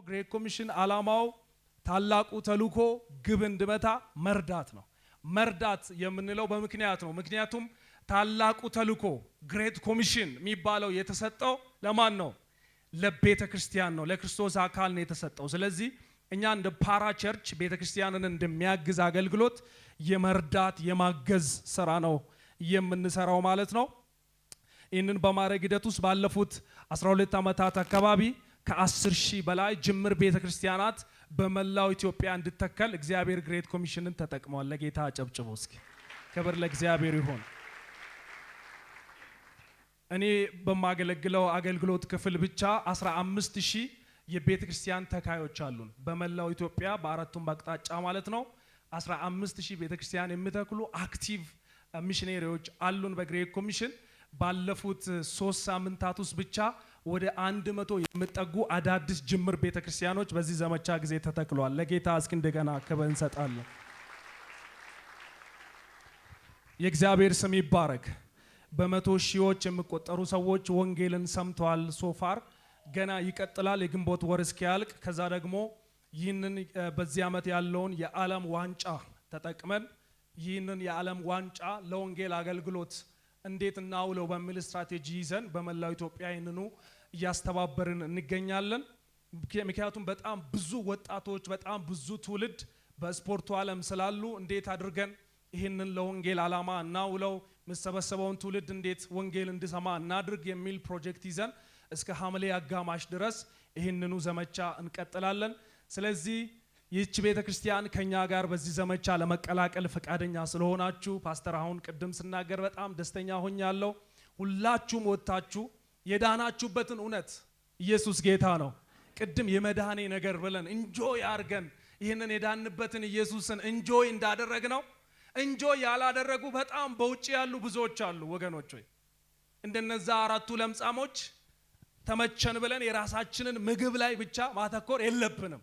ግሬት ኮሚሽን ዓላማው ታላቁ ተልእኮ ግብ እንድመታ መርዳት ነው። መርዳት የምንለው በምክንያት ነው። ምክንያቱም ታላቁ ተልእኮ ግሬት ኮሚሽን የሚባለው የተሰጠው ለማን ነው? ለቤተ ክርስቲያን ነው፣ ለክርስቶስ አካል ነው የተሰጠው። ስለዚህ እኛ እንደ ፓራ ቸርች ቤተ ክርስቲያንን እንደሚያግዝ አገልግሎት የመርዳት የማገዝ ስራ ነው የምንሰራው ማለት ነው። ይህንን በማድረግ ሂደት ውስጥ ባለፉት 12 ዓመታት አካባቢ ከ10,000 በላይ ጅምር ቤተ ክርስቲያናት በመላው ኢትዮጵያ እንድተከል እግዚአብሔር ግሬት ኮሚሽንን ተጠቅሟል። ለጌታ አጨብጭቡ እስኪ። ክብር ለእግዚአብሔር ይሁን። እኔ በማገለግለው አገልግሎት ክፍል ብቻ 15,000 የቤተ ክርስቲያን ተካዮች አሉን በመላው ኢትዮጵያ በአራቱም አቅጣጫ ማለት ነው። 15,000 ቤተ ክርስቲያን የሚተክሉ አክቲቭ ሚሽነሪዎች አሉን በግሬት ኮሚሽን። ባለፉት 3 ሳምንታት ውስጥ ብቻ ወደ 100 የሚጠጉ አዳዲስ ጅምር ቤተ ክርስቲያኖች በዚህ ዘመቻ ጊዜ ተተክሏል። ለጌታ እስኪ እንደገና ክብር እንሰጣለን። የእግዚአብሔር ስም ይባረክ። በመቶ ሺዎች የሚቆጠሩ ሰዎች ወንጌልን ሰምተዋል። ሶፋር ገና ይቀጥላል የግንቦት ወር እስኪያልቅ። ከዛ ደግሞ ይህንን በዚህ ዓመት ያለውን የዓለም ዋንጫ ተጠቅመን ይህንን የዓለም ዋንጫ ለወንጌል አገልግሎት እንዴት እናውለው በሚል ስትራቴጂ ይዘን በመላው ኢትዮጵያ ይህንኑ እያስተባበርን እንገኛለን። ምክንያቱም በጣም ብዙ ወጣቶች በጣም ብዙ ትውልድ በስፖርቱ ዓለም ስላሉ እንዴት አድርገን ይህንን ለወንጌል ዓላማ እናውለው፣ መሰበሰበውን ትውልድ እንዴት ወንጌል እንዲሰማ እናድርግ የሚል ፕሮጀክት ይዘን እስከ ሐምሌ አጋማሽ ድረስ ይህንኑ ዘመቻ እንቀጥላለን። ስለዚህ ይህች ቤተ ክርስቲያን ከኛ ጋር በዚህ ዘመቻ ለመቀላቀል ፈቃደኛ ስለሆናችሁ ፓስተር አሁን ቅድም ስናገር በጣም ደስተኛ ሆኛለሁ። ሁላችሁም ወጣችሁ የዳናችሁበትን እውነት ኢየሱስ ጌታ ነው። ቅድም የመዳኔ ነገር ብለን እንጆይ አርገን ይህንን የዳንበትን ኢየሱስን እንጆይ እንዳደረግ ነው። እንጆይ ያላደረጉ በጣም በውጭ ያሉ ብዙዎች አሉ ወገኖች ሆይ። እንደነዛ 4ቱ ለምጻሞች ተመቸን ብለን የራሳችንን ምግብ ላይ ብቻ ማተኮር የለብንም።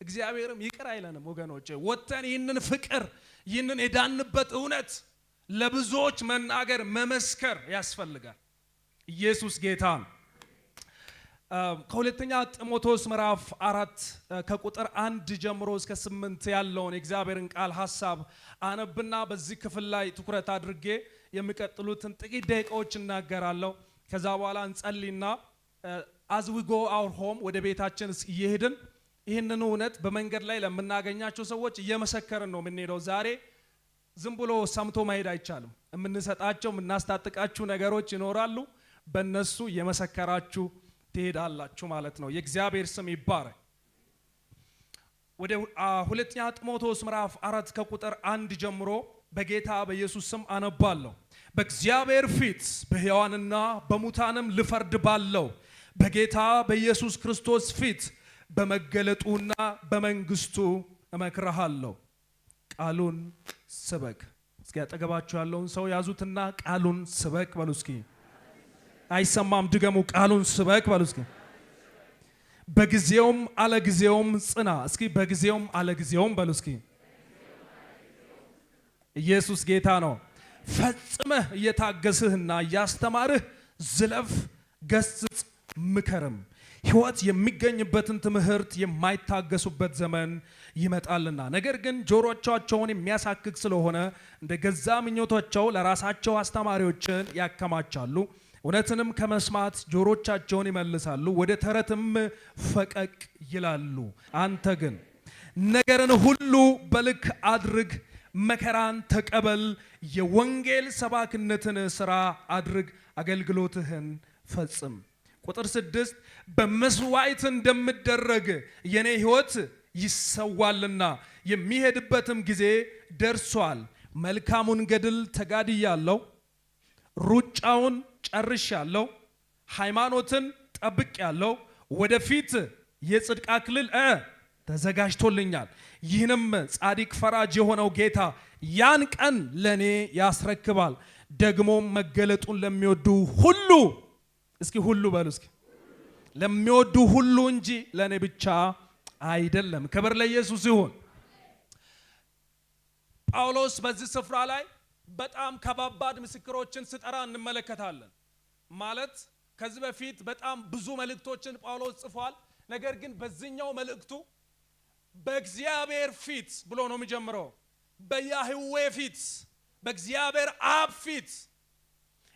እግዚአብሔርም ይቅር አይለንም ወገኖች። ወተን ይህንን ፍቅር ይህንን የዳንበት እውነት ለብዙዎች መናገር መመስከር ያስፈልጋል። ኢየሱስ ጌታ ነው። ከሁለተኛ ጢሞቴዎስ ምዕራፍ 4 ከቁጥር 1 ጀምሮ እስከ 8 ያለውን የእግዚአብሔርን ቃል ሐሳብ አነብና በዚህ ክፍል ላይ ትኩረት አድርጌ የሚቀጥሉትን ጥቂት ደቂቃዎች እናገራለሁ። ከዛ በኋላ እንጸልይና as we go our home ወደ ቤታችን እየሄድን ይህንን እውነት በመንገድ ላይ ለምናገኛቸው ሰዎች እየመሰከርን ነው የምንሄደው። ዛሬ ዝም ብሎ ሰምቶ መሄድ አይቻልም። የምንሰጣቸው የምናስታጥቃችሁ ነገሮች ይኖራሉ። በእነሱ እየመሰከራችሁ ትሄዳላችሁ ማለት ነው። የእግዚአብሔር ስም ይባረክ። ወደ ሁለተኛ ጢሞቴዎስ ምዕራፍ 4 ከቁጥር 1 ጀምሮ በጌታ በኢየሱስ ስም አነባለሁ። በእግዚአብሔር ፊት በሕያዋንና በሙታንም ልፈርድ ባለው በጌታ በኢየሱስ ክርስቶስ ፊት በመገለጡና በመንግስቱ እመክርሃለሁ። ቃሉን ስበክ። እስኪ አጠገባችሁ ያለውን ሰው ያዙትና ቃሉን ስበክ በሉ እስኪ። አይሰማም? ድገሙ። ቃሉን ስበክ በሉ እስኪ። በጊዜውም አለጊዜውም ጽና። እስኪ በጊዜውም አለጊዜውም በሉ እስኪ። ኢየሱስ ጌታ ነው። ፈጽመህ እየታገስህና እያስተማርህ ዝለፍ፣ ገስጽ፣ ምከርም። ሕይወት የሚገኝበትን ትምህርት የማይታገሱበት ዘመን ይመጣልና፣ ነገር ግን ጆሮቻቸውን የሚያሳክክ ስለሆነ እንደ ገዛ ምኞታቸው ለራሳቸው አስተማሪዎችን ያከማቻሉ። እውነትንም ከመስማት ጆሮቻቸውን ይመልሳሉ፣ ወደ ተረትም ፈቀቅ ይላሉ። አንተ ግን ነገርን ሁሉ በልክ አድርግ፣ መከራን ተቀበል፣ የወንጌል ሰባክነትን ስራ አድርግ፣ አገልግሎትህን ፈጽም። ቁጥር 6 በመስዋዕት እንደምደረግ የኔ ሕይወት ይሰዋልና የሚሄድበትም ጊዜ ደርሷል። መልካሙን ገድል ተጋድያለሁ፣ ሩጫውን ጨርሻለሁ፣ ሃይማኖትን ጠብቄያለሁ። ወደፊት የጽድቅ አክሊል ተዘጋጅቶልኛል። ይህንም ጻድቅ ፈራጅ የሆነው ጌታ ያን ቀን ለኔ ያስረክባል። ደግሞ መገለጡን ለሚወዱ ሁሉ፣ እስኪ ሁሉ በሉ እስኪ፣ ለሚወዱ ሁሉ እንጂ ለኔ ብቻ አይደለም። ክብር ለኢየሱስ ይሁን። ጳውሎስ በዚህ ስፍራ ላይ በጣም ከባባድ ምስክሮችን ስጠራ እንመለከታለን። ማለት ከዚህ በፊት በጣም ብዙ መልእክቶችን ጳውሎስ ጽፏል። ነገር ግን በዚህኛው መልእክቱ በእግዚአብሔር ፊት ብሎ ነው የሚጀምረው። በያህዌ ፊት፣ በእግዚአብሔር አብ ፊት።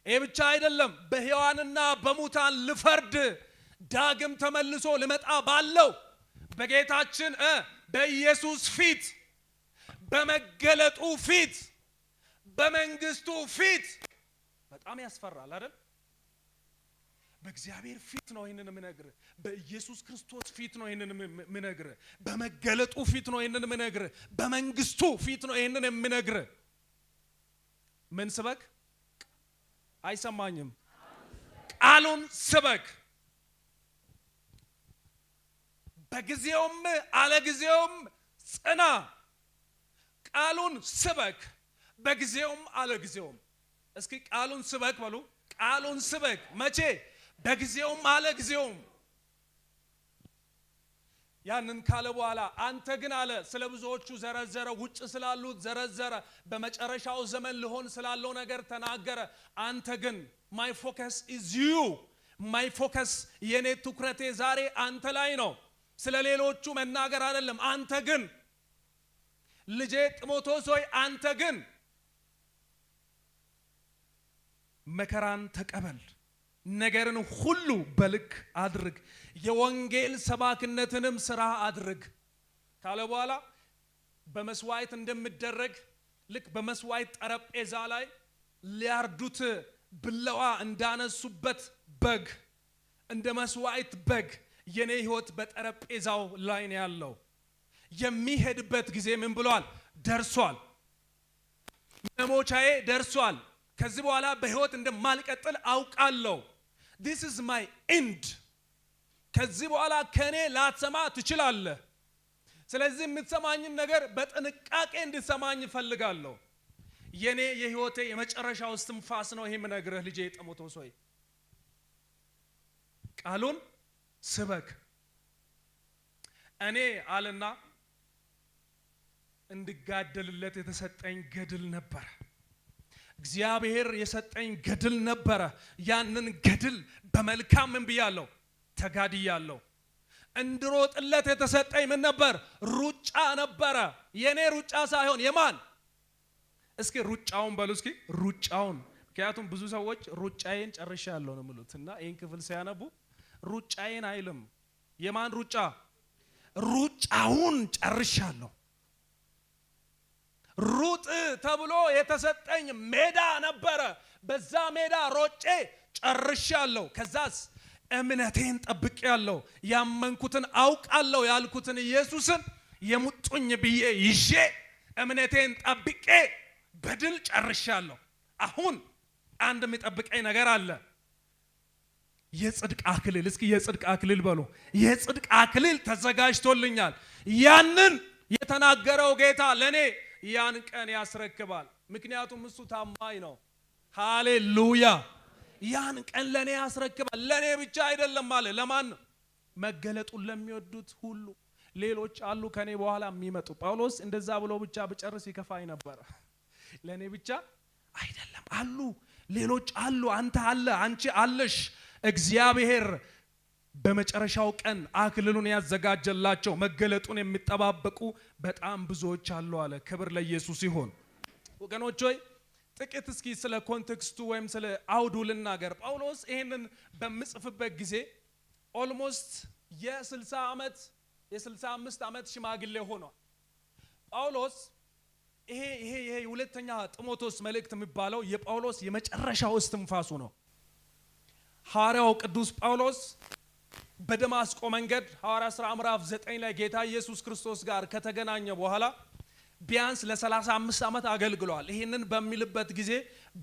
ይህ ብቻ አይደለም፣ በሕያዋንና በሙታን ልፈርድ ዳግም ተመልሶ ልመጣ ባለው በጌታችን በኢየሱስ ፊት፣ በመገለጡ ፊት፣ በመንግስቱ ፊት። በጣም ያስፈራል አይደል? በእግዚአብሔር ፊት ነው ይሄንን የምነግርህ። በኢየሱስ ክርስቶስ ፊት ነው ይሄንን የምነግርህ። በመገለጡ ፊት ነው ይሄንን የምነግርህ። በመንግስቱ ፊት ነው ይሄንን የምነግርህ። ምን ስበክ? አይሰማኝም። ቃሉን ስበክ። በጊዜውም አለጊዜውም ጽና። ቃሉን ስበክ በጊዜውም አለጊዜውም። እስኪ ቃሉን ስበክ በሉ። ቃሉን ስበክ መቼ? በጊዜውም አለጊዜውም። ያንን ካለ በኋላ አንተ ግን አለ ስለ ብዙዎቹ ዘረዘረ፣ ውጭ ስላሉት ዘረዘረ፣ በመጨረሻው ዘመን ሊሆን ስላለው ነገር ተናገረ። አንተ ግን my focus is you, my focus የኔ ትኩረቴ ዛሬ አንተ ላይ ነው። ስለ ሌሎቹ መናገር አይደለም። አንተ ግን ልጄ ጢሞቴዎስ ሆይ አንተ ግን መከራን ተቀበል፣ ነገርን ሁሉ በልክ አድርግ፣ የወንጌል ሰባክነትንም ስራ አድርግ ካለ በኋላ በመስዋዕት እንደሚደረግ ልክ በመስዋዕት ጠረጴዛ ላይ ሊያርዱት ብለዋ እንዳነሱበት በግ እንደ መስዋዕት በግ የኔ ህይወት በጠረጴዛው ላይ ነው ያለው። የሚሄድበት ጊዜ ምን ብሏል? ደርሷል። መሞቻዬ ደርሷል። ከዚህ በኋላ በህይወት እንደማልቀጥል አውቃለሁ። this is my end። ከዚህ በኋላ ከኔ ላትሰማ ትችላለህ። ስለዚህ የምትሰማኝን ነገር በጥንቃቄ እንድትሰማኝ እፈልጋለሁ። የኔ የህይወቴ የመጨረሻው እስትንፋስ ነው ይሄ የምነግርህ ልጄ ጢሞቴዎስ ሆይ ቃሉን ስበክ። እኔ አለና እንድጋደልለት የተሰጠኝ ገድል ነበረ። እግዚአብሔር የሰጠኝ ገድል ነበረ። ያንን ገድል በመልካም ምን ብያለሁ? ተጋድያለሁ። እንድሮጥለት የተሰጠኝ ምን ነበር? ሩጫ ነበረ። የኔ ሩጫ ሳይሆን የማን? እስኪ ሩጫውን በሉ እስኪ ሩጫውን። ምክንያቱም ብዙ ሰዎች ሩጫዬን ጨርሻለሁ ነው የሚሉት እና ይህን ክፍል ሲያነቡ ሩጫዬን አይልም። የማን ሩጫ? ሩጫውን ጨርሻለሁ። ሩጥ ተብሎ የተሰጠኝ ሜዳ ነበረ። በዛ ሜዳ ሮጬ ጨርሻለሁ። ከዛስ እምነቴን ጠብቄያለሁ። ያመንኩትን አውቃለሁ ያልኩትን ኢየሱስን የሙጡኝ ብዬ ይዤ እምነቴን ጠብቄ በድል ጨርሻለሁ። አሁን አንድ የሚጠብቀኝ ነገር አለ። የጽድቅ አክሊል። እስኪ የጽድቅ አክሊል በሉ። የጽድቅ አክሊል ተዘጋጅቶልኛል። ያንን የተናገረው ጌታ ለኔ ያን ቀን ያስረክባል። ምክንያቱም እሱ ታማኝ ነው። ሃሌሉያ። ያን ቀን ለኔ ያስረክባል። ለኔ ብቻ አይደለም አለ። ለማን? መገለጡን ለሚወዱት ሁሉ። ሌሎች አሉ ከኔ በኋላ የሚመጡ። ጳውሎስ እንደዛ ብሎ ብቻ ብጨርስ ይከፋኝ ነበር። ለኔ ብቻ አይደለም አሉ፣ ሌሎች አሉ። አንተ አለ፣ አንቺ አለሽ። እግዚአብሔር በመጨረሻው ቀን አክሊሉን ያዘጋጀላቸው መገለጡን የሚጠባበቁ በጣም ብዙዎች አሉ አለ። ክብር ለኢየሱስ ይሁን። ወገኖች ሆይ ጥቂት እስኪ ስለ ኮንቴክስቱ ወይም ስለ አውዱ ልናገር። ጳውሎስ ይሄንን በሚጽፍበት ጊዜ ኦልሞስት የ60 ዓመት የ65 ዓመት ሽማግሌ ሆኗል። ጳውሎስ ይሄ ሁለተኛ ጢሞቴዎስ መልእክት የሚባለው የጳውሎስ የመጨረሻው እስትንፋሱ ነው። ሐዋርያው ቅዱስ ጳውሎስ በደማስቆ መንገድ ሐዋርያ ሥራ ምዕራፍ 9 ላይ ጌታ ኢየሱስ ክርስቶስ ጋር ከተገናኘ በኋላ ቢያንስ ለ35 ዓመት አገልግሏል። ይሄንን በሚልበት ጊዜ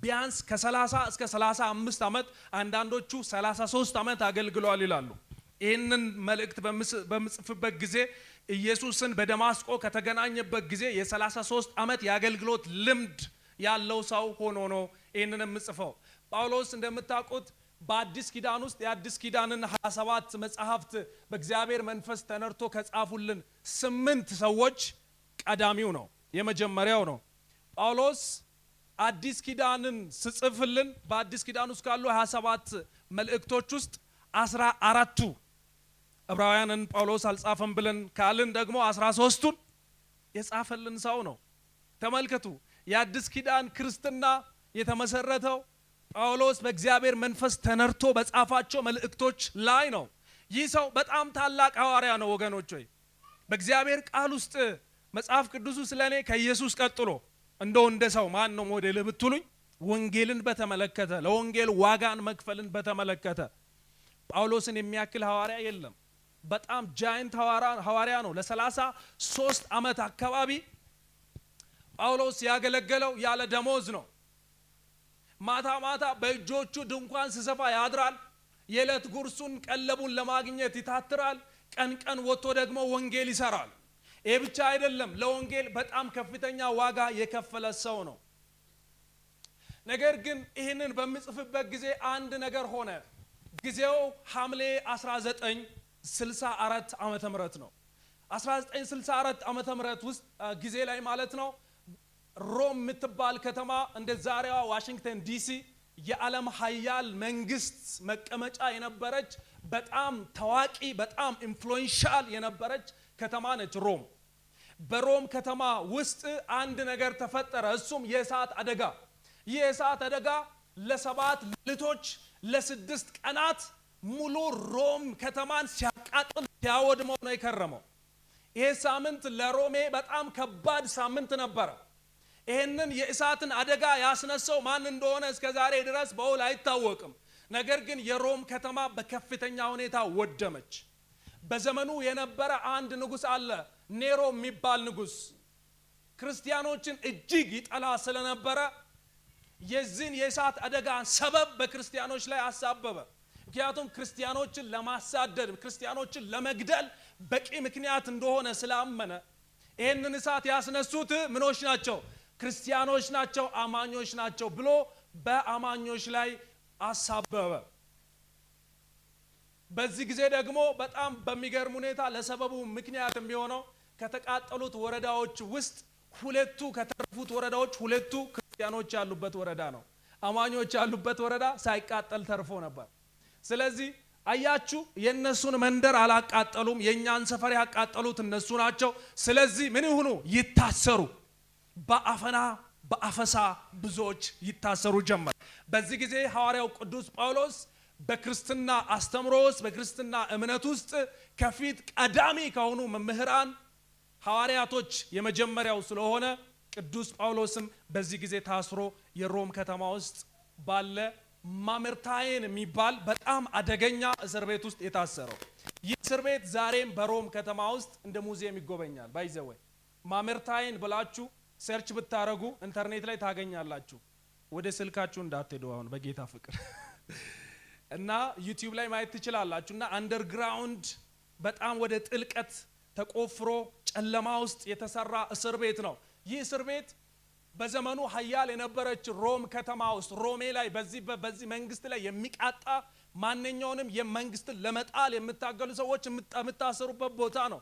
ቢያንስ ከ30 እስከ 35 ዓመት አንዳንዶቹ 33 ዓመት አገልግሏል ይላሉ። ይሄንን መልእክት በምጽፍበት ጊዜ ኢየሱስን በደማስቆ ከተገናኘበት ጊዜ የ33 ዓመት የአገልግሎት ልምድ ያለው ሰው ሆኖ ነው ይሄንን የምጽፈው። ጳውሎስ እንደምታውቁት በአዲስ ኪዳን ውስጥ የአዲስ ኪዳንን 27 መጽሐፍት በእግዚአብሔር መንፈስ ተነርቶ ከጻፉልን 8 ሰዎች ቀዳሚው ነው፣ የመጀመሪያው ነው። ጳውሎስ አዲስ ኪዳንን ስጽፍልን በአዲስ ኪዳን ውስጥ ካሉ 27 መልእክቶች ውስጥ 14ቱ ዕብራውያንን ጳውሎስ አልጻፈም ብለን ካልን ደግሞ 13ቱን የጻፈልን ሰው ነው። ተመልከቱ፣ የአዲስ ኪዳን ክርስትና የተመሰረተው ጳውሎስ በእግዚአብሔር መንፈስ ተነርቶ በጻፋቸው መልእክቶች ላይ ነው። ይህ ሰው በጣም ታላቅ ሐዋርያ ነው ወገኖች ሆይ። በእግዚአብሔር ቃል ውስጥ መጽሐፍ ቅዱሱ ስለኔ ከኢየሱስ ቀጥሎ እንደ ሰው ማን ነው ሞዴል ብትሉኝ፣ ወንጌልን በተመለከተ ለወንጌል ዋጋን መክፈልን በተመለከተ ጳውሎስን የሚያክል ሐዋርያ የለም። በጣም ጃይንት ሐዋርያ ነው። ለ33 ዓመት አካባቢ ጳውሎስ ያገለገለው ያለ ደሞዝ ነው። ማታ ማታ በእጆቹ ድንኳን ሲሰፋ ያድራል። የዕለት ጉርሱን ቀለቡን ለማግኘት ይታትራል። ቀን ቀን ወጥቶ ደግሞ ወንጌል ይሰራል። ይሄ ብቻ አይደለም፣ ለወንጌል በጣም ከፍተኛ ዋጋ የከፈለ ሰው ነው። ነገር ግን ይህንን በሚጽፍበት ጊዜ አንድ ነገር ሆነ። ጊዜው ሐምሌ 1964 ዓመተ ምህረት ነው። 1964 ዓመተ ምህረት ውስጥ ጊዜ ላይ ማለት ነው ሮም የምትባል ከተማ እንደ ዛሬዋ ዋሽንግተን ዲሲ የዓለም ሀያል መንግስት መቀመጫ የነበረች በጣም ታዋቂ በጣም ኢንፍሉዌንሻል የነበረች ከተማ ነች ሮም። በሮም ከተማ ውስጥ አንድ ነገር ተፈጠረ። እሱም የእሳት አደጋ። ይህ የእሳት አደጋ ለ7 ሌሊቶች ለ6 ቀናት ሙሉ ሮም ከተማን ሲያቃጥል ሲያወድመው ነው የከረመው። ይሄ ሳምንት ለሮሜ በጣም ከባድ ሳምንት ነበረ። ይሄንን የእሳትን አደጋ ያስነሳው ማን እንደሆነ እስከ ዛሬ ድረስ በውል አይታወቅም። ነገር ግን የሮም ከተማ በከፍተኛ ሁኔታ ወደመች። በዘመኑ የነበረ አንድ ንጉስ አለ፣ ኔሮ የሚባል ንጉስ። ክርስቲያኖችን እጅግ ይጠላ ስለነበረ የዚህን የእሳት አደጋ ሰበብ በክርስቲያኖች ላይ አሳበበ። ምክንያቱም ክርስቲያኖችን ለማሳደድ ክርስቲያኖችን ለመግደል በቂ ምክንያት እንደሆነ ስላመነ ይህንን እሳት ያስነሱት ምኖች ናቸው? ክርስቲያኖች ናቸው፣ አማኞች ናቸው ብሎ በአማኞች ላይ አሳበበ። በዚህ ጊዜ ደግሞ በጣም በሚገርም ሁኔታ ለሰበቡ ምክንያት የሚሆነው ከተቃጠሉት ወረዳዎች ውስጥ ከተረፉት ወረዳዎች ሁለቱ ክርስቲያኖች ያሉበት ወረዳ ነው። አማኞች ያሉበት ወረዳ ሳይቃጠል ተርፎ ነበር። ስለዚህ አያችሁ፣ የነሱን መንደር አላቃጠሉም። የኛን ሰፈር ያቃጠሉት እነሱ ናቸው። ስለዚህ ምን ይሁኑ? ይታሰሩ። በአፈሳ ብዙዎች ይታሰሩ ጀመር። በዚህ ጊዜ ሐዋርያው ቅዱስ ጳውሎስ በክርስትና አስተምሮ ውስጥ በክርስትና እምነት ውስጥ ከፊት ቀዳሚ ከሆኑ መምህራን ሐዋርያቶች የመጀመሪያው ስለሆነ ቅዱስ ጳውሎስም በዚህ ጊዜ ታስሮ የሮም ከተማ ውስጥ ባለ ማመርታይን የሚባል በጣም አደገኛ እስር ቤት ውስጥ የታሰረው። ይህ እስር ቤት ዛሬም በሮም ከተማ ውስጥ እንደ ሙዚየም ይጎበኛል። ባይዘወይ ማመርታይን ብላችሁ ሰርች ብታረጉ ኢንተርኔት ላይ ታገኛላችሁ። ወደ ስልካችሁ እንዳትሄዱ አሁን በጌታ ፍቅር እና ዩቲዩብ ላይ ማየት ትችላላችሁ። እና አንደርግራውንድ በጣም ወደ ጥልቀት ተቆፍሮ ጨለማ ውስጥ የተሰራ እስር ቤት ነው። ይህ እስር ቤት በዘመኑ ሀያል የነበረች ሮም ከተማ ውስጥ ሮሜ ላይ በዚህ መንግስት ላይ የሚቃጣ ማንኛውንም የመንግስትን ለመጣል የምታገሉ ሰዎች የምታሰሩበት ቦታ ነው።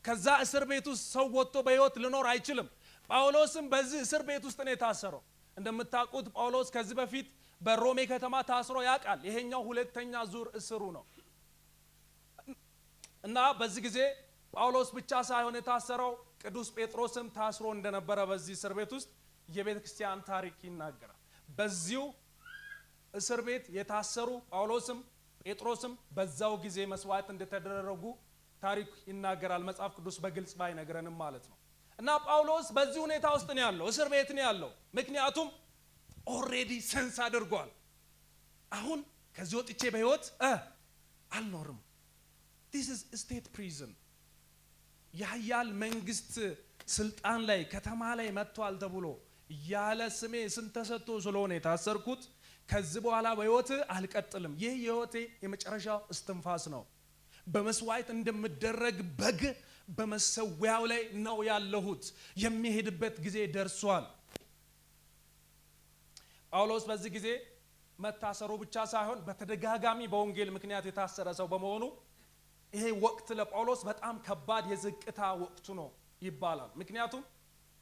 ከዛ እስር ቤት ውስጥ ሰው ወጥቶ በህይወት ሊኖር አይችልም። ጳውሎስም በዚህ እስር ቤት ውስጥ ነው የታሰረው። እንደምታውቁት ጳውሎስ ከዚህ በፊት በሮሜ ከተማ ታስሮ ያውቃል። ይሄኛው ሁለተኛ ዙር እስሩ ነው። እና በዚህ ጊዜ ጳውሎስ ብቻ ሳይሆን የታሰረው ቅዱስ ጴጥሮስም ታስሮ እንደነበረ በዚህ እስር ቤት ውስጥ የቤተ ክርስቲያን ታሪክ ይናገራል። በዚሁ እስር ቤት የታሰሩ ጳውሎስም ጴጥሮስም በዛው ጊዜ መስዋዕት እንደተደረጉ ታሪክ ይናገራል። መጽሐፍ ቅዱስ በግልጽ ባይነግረንም ማለት ነው። እና ጳውሎስ በዚህ ሁኔታ ውስጥ ነው ያለው፣ እስር ቤት ነው ያለው። ምክንያቱም ኦልሬዲ ሰንስ አድርጓል። አሁን ከዚህ ወጥቼ በህይወት አልኖርም። this is state prison የሀያል መንግስት ስልጣን ላይ ከተማ ላይ መጥቷል ተብሎ ያለ ስሜ ስም ተሰጥቶ ስለሆነ የታሰርኩት ከዚህ በኋላ በህይወት አልቀጥልም። ይህ የህይወቴ የመጨረሻው እስትንፋስ ነው። በመስዋዕት እንደምደረግ በግ በመሰዊያው ላይ ነው ያለሁት። የሚሄድበት ጊዜ ደርሷል። ጳውሎስ በዚህ ጊዜ መታሰሩ ብቻ ሳይሆን በተደጋጋሚ በወንጌል ምክንያት የታሰረ ሰው በመሆኑ ይሄ ወቅት ለጳውሎስ በጣም ከባድ የዝቅታ ወቅቱ ነው ይባላል። ምክንያቱም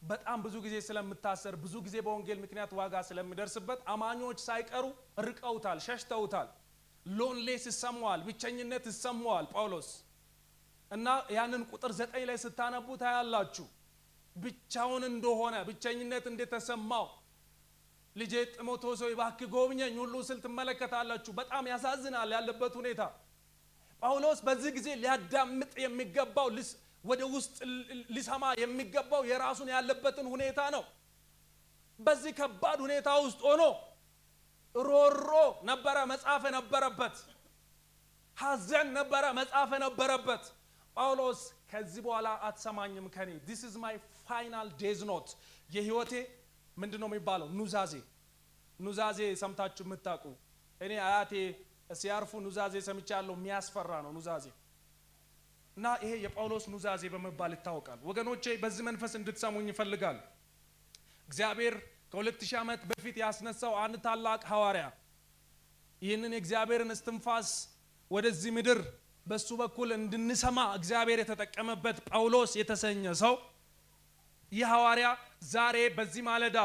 በጣም ብዙ ጊዜ ስለምታሰር ብዙ ጊዜ በወንጌል ምክንያት ዋጋ ስለሚደርስበት አማኞች ሳይቀሩ ርቀውታል፣ ሸሽተውታል። ሎንሌስ ይሰማዋል፣ ብቸኝነት ይሰማዋል ጳውሎስ እና ያንን ቁጥር 9 ላይ ስታነቡ ታያላችሁ ብቻውን እንደሆነ ብቸኝነት እንደተሰማው ልጄ ጢሞቴዎስ ሆይ እባክህ ጎብኘኝ ሁሉ ስል ትመለከታላችሁ። በጣም ያሳዝናል ያለበት ሁኔታ። ጳውሎስ በዚህ ጊዜ ሊያዳምጥ የሚገባው ወደ ውስጥ ሊሰማ የሚገባው የራሱን ያለበትን ሁኔታ ነው። በዚህ ከባድ ሁኔታ ውስጥ ሆኖ ሮሮ ነበረ መጻፍ ነበረበት፣ ሐዘን ነበረ መጻፍ ነበረበት። ጳውሎስ ከዚህ በኋላ አትሰማኝም ከኔ this is my final days note የህይወቴ ምንድነው የሚባለው ኑዛዜ ሰምታችሁ የምታውቁ እኔ አያቴ ሲያርፉ ኑዛዜ ሰምቻለሁ። የሚያስፈራ ነው ኑዛዜ እና ይሄ የጳውሎስ ኑዛዜ በመባል ይታወቃል። ወገኖቼ በዚህ መንፈስ እንድትሰሙኝ ይፈልጋል። እግዚአብሔር ከ2000 ዓመት በፊት ያስነሳው አንድ ታላቅ ሐዋርያ ይህንን የእግዚአብሔርን እስትንፋስ ወደዚህ ምድር በሱ በኩል እንድንሰማ እግዚአብሔር የተጠቀመበት ጳውሎስ የተሰኘ ሰው ይህ ሐዋርያ ዛሬ በዚህ ማለዳ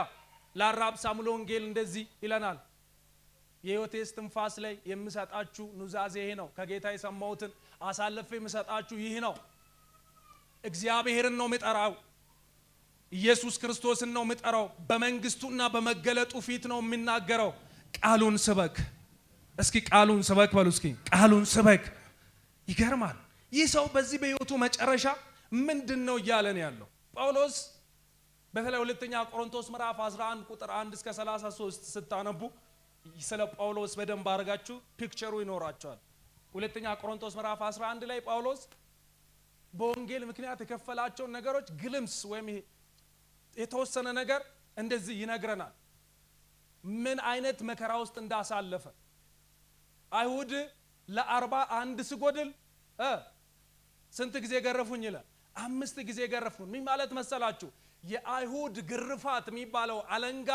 ለአራብሳ ሙሉ ወንጌል እንደዚህ ይለናል። የሕይወቴ እስትንፋስ ላይ የምሰጣችሁ ኑዛዜ ይሄ ነው። ከጌታ የሰማሁትን አሳልፌ የምሰጣችሁ ይህ ነው። እግዚአብሔርን ነው የሚጠራው፣ ኢየሱስ ክርስቶስን ነው የሚጠራው። በመንግስቱና በመገለጡ ፊት ነው የሚናገረው። ቃሉን ስበክ። እስኪ ቃሉን ስበክ በሉ። እስኪ ቃሉን ስበክ። ይገርማል። ይህ ሰው በዚህ በሕይወቱ መጨረሻ ምንድነው እያለን ያለው? ጳውሎስ በተለይ ሁለተኛ ቆሮንቶስ ምዕራፍ 11 ቁጥር 1 እስከ 33 ስታነቡ ስለ ጳውሎስ በደንብ አድርጋችሁ ፒክቸሩ ይኖራቸዋል። ሁለተኛ ቆሮንቶስ ምዕራፍ 11 ላይ ጳውሎስ በወንጌል ምክንያት የከፈላቸውን ነገሮች ግልምስ ወይም የተወሰነ ነገር እንደዚህ ይነግረናል። ምን አይነት መከራ ውስጥ እንዳሳለፈ አይሁድ ለ41 ስጎድል ስንት ጊዜ ገረፉኝ ይላል? 5 ጊዜ ገረፉኝ። ምን ማለት መሰላችሁ? የአይሁድ ግርፋት የሚባለው አለንጋ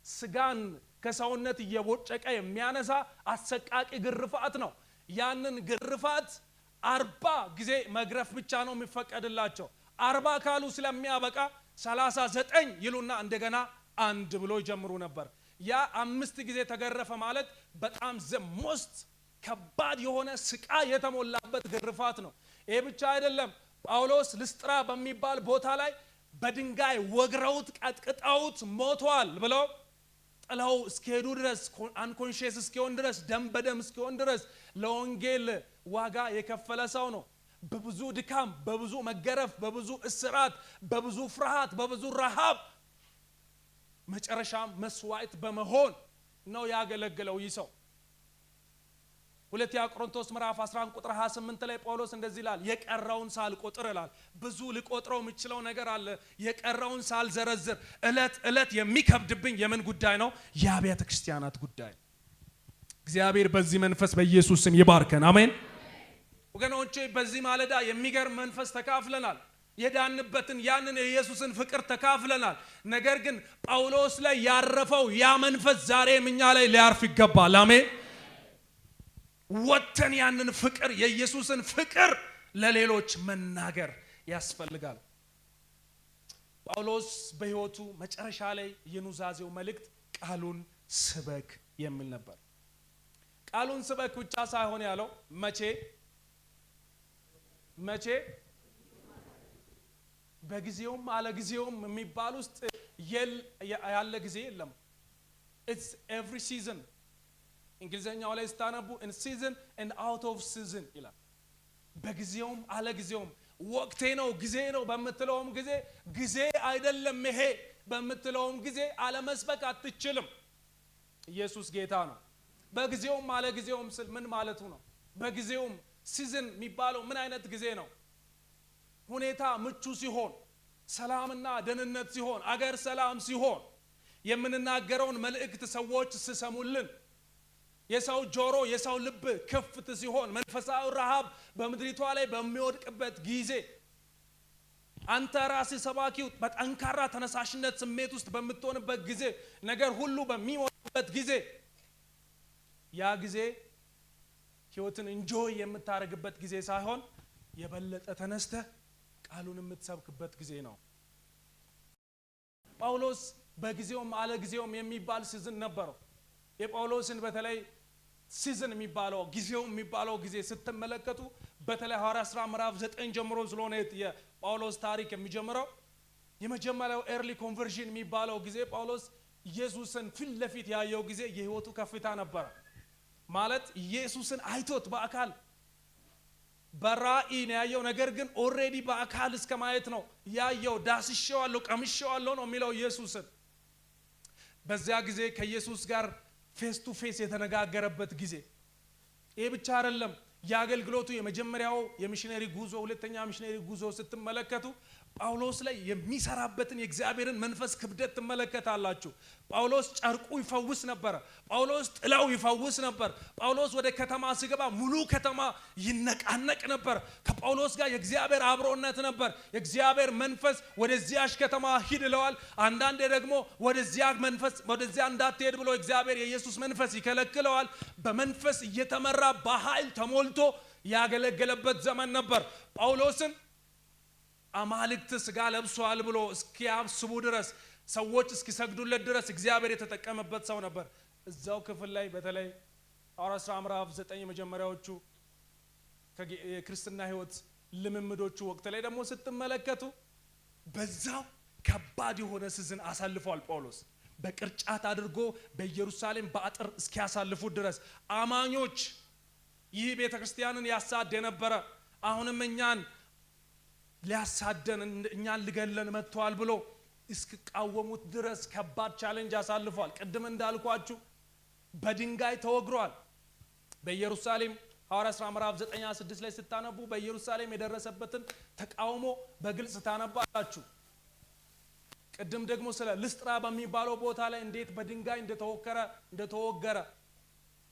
ስጋን ከሰውነት እየቦጨቀ የሚያነሳ አሰቃቂ ግርፋት ነው። ያንን ግርፋት 40 ጊዜ መግረፍ ብቻ ነው የሚፈቀድላቸው። 40 ካሉ ስለሚያበቃ 39 ይሉና እንደገና 1 ብሎ ይጀምሩ ነበር። ያ 5 ጊዜ ተገረፈ ማለት በጣም ዘሞስት ከባድ የሆነ ስቃይ የተሞላበት ግርፋት ነው። ይሄ ብቻ አይደለም። ጳውሎስ ልስጥራ በሚባል ቦታ ላይ በድንጋይ ወግረውት ቀጥቅጠውት ሞቷል ብለው ጥለው እስኪሄዱ ድረስ አንኮንሺየስ እስኪሆን ድረስ ደም በደም እስኪሆን ድረስ ለወንጌል ዋጋ የከፈለ ሰው ነው። በብዙ ድካም፣ በብዙ መገረፍ፣ በብዙ እስራት፣ በብዙ ፍርሃት፣ በብዙ ረሃብ መጨረሻም መስዋዕት በመሆን ነው ያገለገለው ይህ ሰው። ሁለተኛ ቆሮንቶስ ምዕራፍ 11 ቁጥር 28 ላይ ጳውሎስ እንደዚህ ይላል፣ የቀረውን ሳልቆጥር ይላል። ብዙ ልቆጥረው የምችለው ነገር አለ። የቀረውን ሳልዘረዝር እለት እለት የሚከብድብኝ የምን ጉዳይ ነው? የአብያተ ክርስቲያናት ጉዳይ። እግዚአብሔር በዚህ መንፈስ በኢየሱስ ስም ይባርከን። አሜን። ወገኖቼ በዚህ ማለዳ የሚገርም መንፈስ ተካፍለናል። የዳንበትን ያንን የኢየሱስን ፍቅር ተካፍለናል። ነገር ግን ጳውሎስ ላይ ያረፈው ያ መንፈስ ዛሬም እኛ ላይ ሊያርፍ ይገባል። አሜን። ወተን ያንን ፍቅር የኢየሱስን ፍቅር ለሌሎች መናገር ያስፈልጋል። ጳውሎስ በሕይወቱ መጨረሻ ላይ የኑዛዜው መልእክት ቃሉን ስበክ የሚል ነበር። ቃሉን ስበክ ብቻ ሳይሆን ያለው መቼ በጊዜውም አለጊዜውም የሚባል ውስጥ ያለ ጊዜ የለም። it's every season እንግሊዘኛው ላይ ስታነቡ in season and out of season ይላል። በጊዜውም አለጊዜውም ወቅቴ ነው ጊዜ ነው በመትለውም ጊዜ አይደለም ይሄ በመትለውም ጊዜ አለመስበክ አትችልም። ኢየሱስ ጌታ ነው። በጊዜውም አለጊዜውም ስል ምን ማለቱ ነው? በጊዜውም ሲዝን የሚባለው ምን አይነት ጊዜ ነው? ሁኔታ ምቹ ሲሆን፣ ሰላምና ደህንነት ሲሆን፣ አገር ሰላም ሲሆን፣ የምንናገረውን መልእክት ሰዎች ሲሰሙልን፣ የሰው ጆሮ የሰው ልብ ክፍት ሲሆን፣ መንፈሳዊ ረሃብ በምድሪቷ ላይ በሚወድቅበት ጊዜ፣ አንተ ራስህ ሰባኪው በጠንካራ ተነሳሽነት ስሜት ውስጥ በምትሆንበት ጊዜ፣ ነገር ሁሉ በሚሞላበት ጊዜ፣ ያ ጊዜ ሕይወትን ኢንጆይ የምታረግበት ጊዜ ሳይሆን የበለጠ ተነስተህ ቃሉን የምትሰብክበት ጊዜ ነው። ጳውሎስ በጊዜውም አለ ጊዜውም የሚባል ሲዝን ነበረው። የጳውሎስን በተለይ ሲዝን የሚባለው ጊዜው የሚባለው ጊዜ ስትመለከቱ በተለይ ሐዋርያት ሥራ ምዕራፍ 9 ጀምሮ ስለሆነ የጳውሎስ ታሪክ የሚጀምረው የመጀመሪያው ኤርሊ ኮንቨርዥን የሚባለው ጊዜ ጳውሎስ ኢየሱስን ፊት ለፊት ያየው ጊዜ የህይወቱ ከፍታ ነበር። ማለት ኢየሱስን አይቶት በአካል በራእይ ነው ያየው። ነገር ግን ኦሬዲ በአካል እስከ ማየት ነው ያየው። ዳስሼዋለሁ ቀምሼዋለሁ ነው የሚለው ኢየሱስን። በዚያ ጊዜ ከኢየሱስ ጋር ፌስ ቱ ፌስ የተነጋገረበት ጊዜ። ይሄ ብቻ አይደለም። የአገልግሎቱ የመጀመሪያው የሚሽነሪ ጉዞ፣ ሁለተኛ ሚሽነሪ ጉዞ ስትመለከቱ ጳውሎስ ላይ የሚሰራበትን የእግዚአብሔርን መንፈስ ክብደት ትመለከታላችሁ። ጳውሎስ ጨርቁ ይፈውስ ነበር። ጳውሎስ ጥላው ይፈውስ ነበር። ጳውሎስ ወደ ከተማ ሲገባ ሙሉ ከተማ ይነቃነቅ ነበር። ከጳውሎስ ጋር የእግዚአብሔር አብሮነት ነበር። የእግዚአብሔር መንፈስ ወደዚያሽ ከተማ ሂድ ይለዋል። አንዳንዴ ደግሞ ወደዚያ እንዳትሄድ ብሎ እግዚአብሔር የኢየሱስ መንፈስ ይከለክለዋል። በመንፈስ እየተመራ በኃይል ተሞልቶ ያገለገለበት ዘመን ነበር። ጳውሎስን አማልክት ስጋ ለብሷል ብሎ እስኪያስቡ ድረስ ሰዎች እስኪሰግዱለት ድረስ እግዚአብሔር የተጠቀመበት ሰው ነበር። እዛው ክፍል ላይ በተለይ ሐዋርያት ሥራ ምዕራፍ 9 የመጀመሪያዎቹ የክርስትና ህይወት ልምምዶቹ ወቅት ላይ ደግሞ ስትመለከቱ በዛው ከባድ የሆነ ሲዝን አሳልፏል። ጳውሎስ በቅርጫት አድርጎ በኢየሩሳሌም በአጥር እስኪያሳልፉት ድረስ አማኞች ይህ ቤተክርስቲያንን ያሳደ የነበረ አሁንም እኛን ሊያሳደን እኛን ሊገለን መጥቷል ብሎ እስኪቃወሙት ድረስ ከባድ ቻሌንጅ አሳልፏል። ቅድም እንዳልኳችሁ በድንጋይ ተወግሯል። በኢየሩሳሌም ሐዋርያት ሥራ ምዕራፍ 9:6 ላይ ስታነቡ በኢየሩሳሌም የደረሰበትን ተቃውሞ በግልጽ ታነባላችሁ። ቅድም ደግሞ ስለ ልስጥራ በሚባለው ቦታ ላይ እንዴት በድንጋይ እንደተወገረ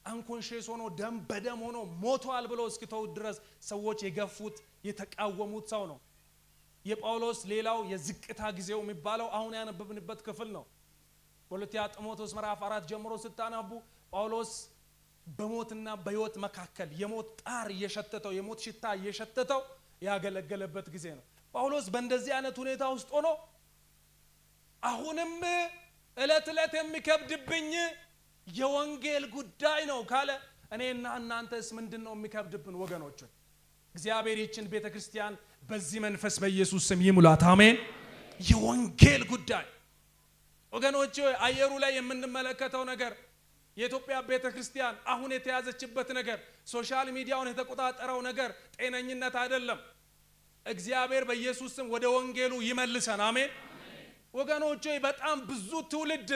አንኮንሺየስ ሆኖ ደም በደም ሆኖ ሞቷል ብሎ እስኪተውት ድረስ ሰዎች የገፉት የተቃወሙት ሰው ነው። የጳውሎስ ሌላው የዝቅታ ጊዜው የሚባለው አሁን ያነበብንበት ክፍል ነው። በሁለተኛ ጢሞቴዎስ ምዕራፍ 4 ጀምሮ ስታነቡ ጳውሎስ በሞትና በሕይወት መካከል የሞት ጣር እየሸተተው የሞት ሽታ እየሸተተው ያገለገለበት ጊዜ ነው። ጳውሎስ በእንደዚህ አይነት ሁኔታ ውስጥ ሆኖ አሁንም እለት እለት የሚከብድብኝ የወንጌል ጉዳይ ነው ካለ እኔና እናንተስ ምንድነው የሚከብድብን ወገኖች? እግዚአብሔር ይህችን ቤተክርስቲያን በዚህ መንፈስ በኢየሱስ ስም ይሙላት። አሜን። የወንጌል ጉዳይ ወገኖች፣ አየሩ ላይ የምንመለከተው ነገር የኢትዮጵያ ቤተክርስቲያን አሁን የተያዘችበት ነገር ሶሻል ሚዲያውን የተቆጣጠረው ነገር ጤነኝነት አይደለም። እግዚአብሔር በኢየሱስ ስም ወደ ወንጌሉ ይመልሰን። አሜን። ወገኖች፣ በጣም ብዙ ትውልድ